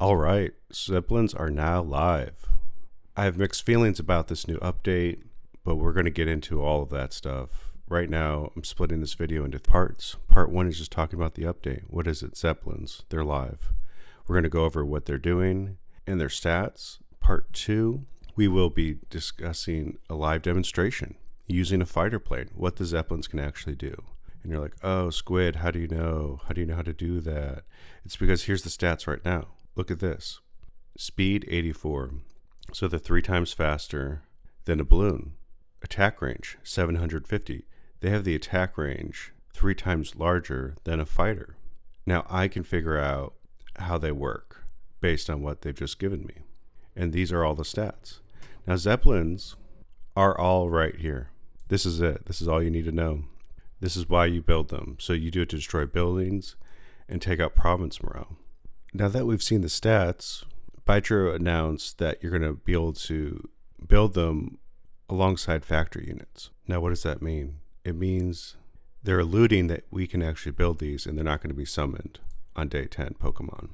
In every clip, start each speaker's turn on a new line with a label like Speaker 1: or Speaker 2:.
Speaker 1: All right, Zeppelins are now live. I have mixed feelings about this new update, but we're going to get into all of that stuff. Right now, I'm splitting this video into parts. Part 1 is just talking about the update. What is it? Zeppelins. They're live. We're going to go over what they're doing and their stats. Part 2, we will be discussing a live demonstration using a fighter plane, what the Zeppelins can actually do. And you're like, oh, Squid, how do you know? How do you know how to do that? It's because here's the stats right now. Look at this. Speed 84. So they're 3 times faster than a balloon. Attack range 750. They have the attack range 3 times larger than a fighter. Now I can figure out how they work based on what they've just given me. And these are all the stats. Now Zeppelins are all right here. This is it. This is all you need to know. This is why you build them. So you do it to destroy buildings and take out province morale. Now that we've seen the stats, Bytro announced that you're going to be able to build them alongside factory units. Now what does that mean? It means they're alluding that we can actually build these and they're not going to be summoned on day 10 Pokemon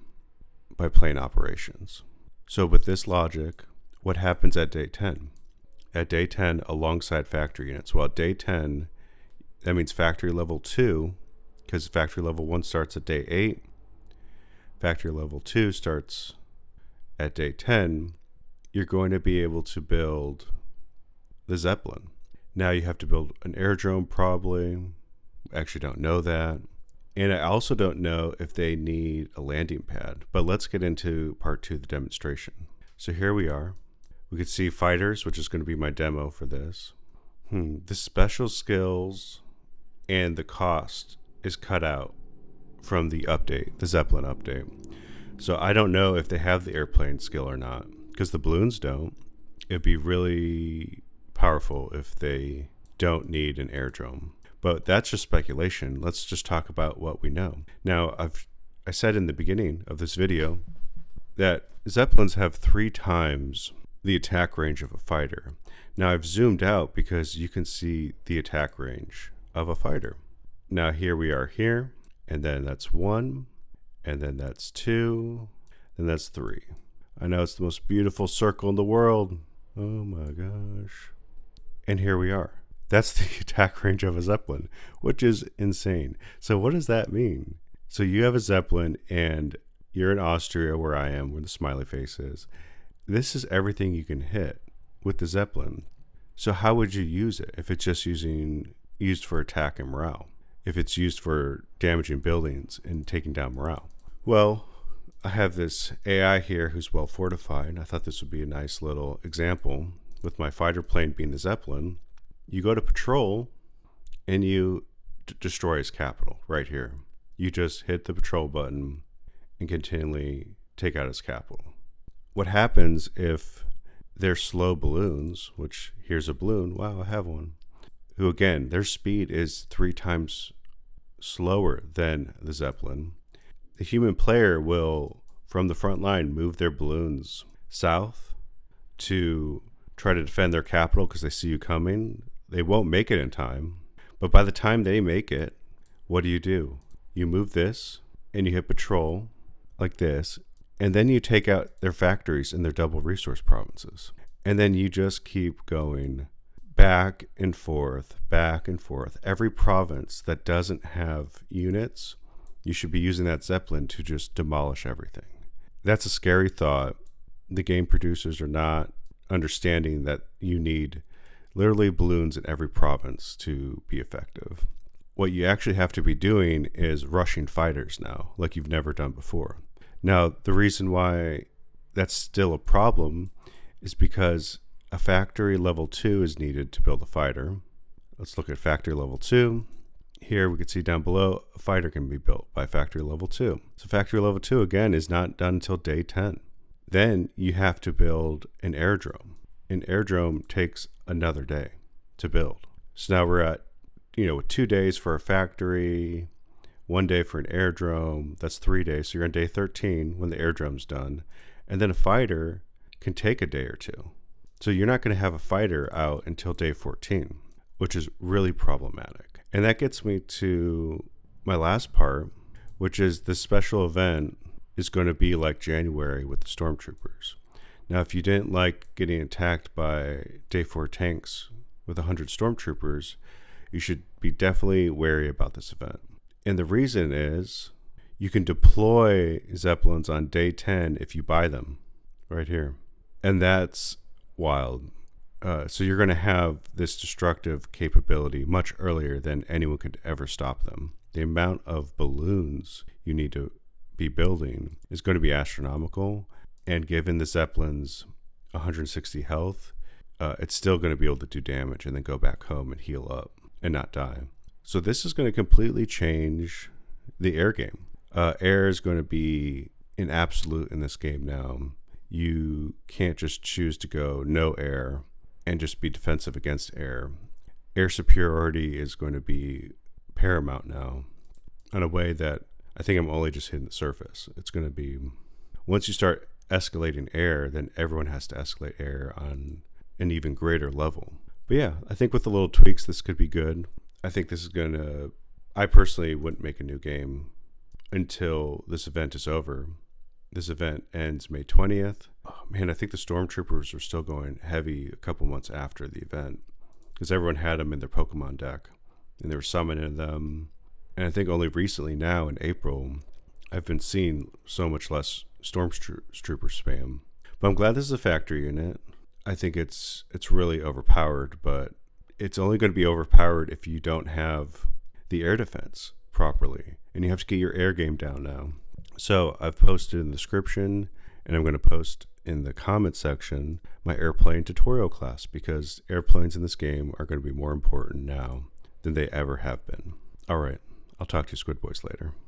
Speaker 1: by plane operations. So with this logic, what happens at day 10? At day 10 alongside factory units. Well, at day 10, that means factory level 2, because factory level 1 starts at day 8. Factory level 2 starts at day 10. You're going to be able to build the Zeppelin. Now you have to build an aerodrome probably. Actually don't know that. And I also don't know if they need a landing pad. But let's get into part 2 of the demonstration. So here we are. We could see fighters, which is going to be my demo for this. The special skills and the cost is cut out from the update, the Zeppelin update. So I don't know if they have the airplane skill or not, because the balloons don't. It'd be really powerful if they don't need an aerodrome. But that's just speculation. Let's just talk about what we know. Now, I said in the beginning of this video that Zeppelins have 3 times the attack range of a fighter. Now I've zoomed out because you can see the attack range of a fighter. Now here we are here, and then that's 1, and then that's 2, and that's 3. I know it's the most beautiful circle in the world. Oh my gosh. And here we are. That's the attack range of a Zeppelin, which is insane. So what does that mean? So you have a Zeppelin and you're in Austria, where I am, where the smiley face is. This is everything you can hit with the Zeppelin. So how would you use it if it's just used for attack and morale? If it's used for damaging buildings and taking down morale? Well, I have this AI here who's well fortified. I thought this would be a nice little example with my fighter plane being the Zeppelin. You go to patrol and you destroy his capital right here. You just hit the patrol button and continually take out his capital. What happens if they're slow balloons, which here's a balloon, wow, I have one, who again, their speed is 3 times slower than the Zeppelin. The human player will, from the front line, move their balloons south to try to defend their capital because they see you coming. They won't make it in time, but by the time they make it, what do? You move this and you hit patrol like this, and then you take out their factories in their double resource provinces. And then you just keep going back and forth, back and forth. Every province that doesn't have units, you should be using that Zeppelin to just demolish everything. That's a scary thought. The game producers are not understanding that you need literally balloons in every province to be effective. What you actually have to be doing is rushing fighters now, like you've never done before. Now, the reason why that's still a problem is because a factory level 2 is needed to build a fighter. Let's look at factory level 2. Here we can see down below, a fighter can be built by factory level 2. So factory level 2, again, is not done until day 10. Then you have to build an aerodrome. An aerodrome takes another day to build. So now we're at, 2 days for a factory, 1 day for an aerodrome. That's 3 days. So you're on day 13 when the aerodrome's done. And then a fighter can take a day or 2. So you're not going to have a fighter out until day 14, which is really problematic. And that gets me to my last part, which is the special event is going to be like January with the stormtroopers. Now, if you didn't like getting attacked by Day 4 tanks with 100 stormtroopers, you should be definitely wary about this event. And the reason is you can deploy Zeppelins on day 10 if you buy them right here. And that's wild. So you're going to have this destructive capability much earlier than anyone could ever stop them. The amount of balloons you need to be building is going to be astronomical. And given the Zeppelin's 160 health, it's still going to be able to do damage and then go back home and heal up and not die. So this is going to completely change the air game. Air is going to be an absolute in this game now. You can't just choose to go no air and just be defensive against air. Air superiority is going to be paramount now in a way that I think I'm only just hitting the surface. It's going to be, once you start escalating air, then everyone has to escalate air on an even greater level. But yeah, I think with the little tweaks, this could be good. I think this is going to, I personally wouldn't make a new game until this event is over. This event ends May 20th. Oh, man, I think the Stormtroopers are still going heavy a couple months after the event because everyone had them in their Pokemon deck and they were summoning them. And I think only recently now in April, I've been seeing so much less Stormtrooper spam. But I'm glad this is a factory unit. I think it's really overpowered, but it's only going to be overpowered if you don't have the air defense properly. And you have to get your air game down now. So I've posted in the description, and I'm going to post in the comment section my airplane tutorial class, because airplanes in this game are going to be more important now than they ever have been. All right, I'll talk to you Squid Boys later.